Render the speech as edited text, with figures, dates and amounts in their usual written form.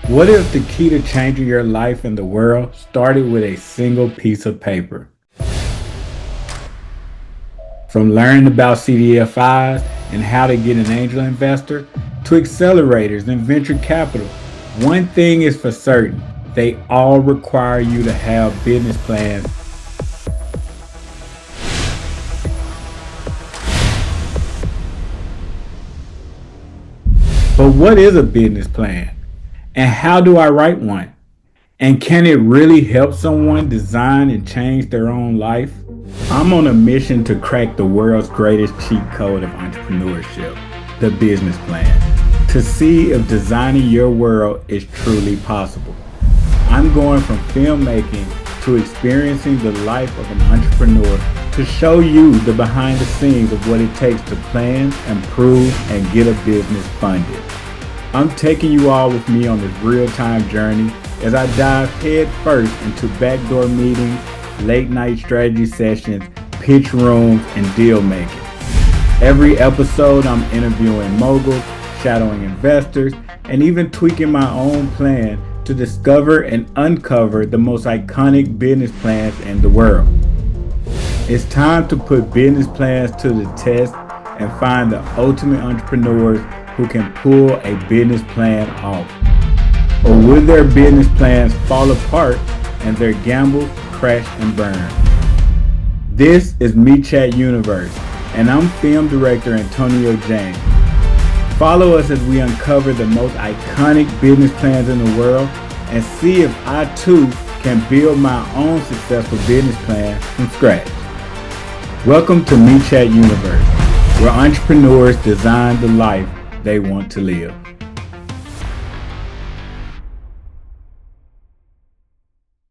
What if the key to changing your life and the world started with a single piece of paper? From learning about CDFIs and how to get an angel investor to accelerators and venture capital, one thing is for certain, they all require you to have business plans. But what is a business plan? And how do I write one? And can it really help someone design and change their own life? I'm on a mission to crack the world's greatest cheat code of entrepreneurship, the business plan, to see if designing your world is truly possible. I'm going from filmmaking to experiencing the life of an entrepreneur to show you the behind the scenes of what it takes to plan, improve, and get a business funded. I'm taking you all with me on this real-time journey as I dive head first into backdoor meetings, late night strategy sessions, pitch rooms, and deal making. Every episode I'm interviewing moguls, shadowing investors, and even tweaking my own plan to discover and uncover the most iconic business plans in the world. It's time to put business plans to the test and find the ultimate entrepreneurs who can pull a business plan off. Or will their business plans fall apart and their gambles crash and burn? This is MeChat Universe, and I'm film director Antonio James. Follow us as we uncover the most iconic business plans in the world and see if I too can build my own successful business plan from scratch. Welcome to MeChat Universe, where entrepreneurs design the life they want to live.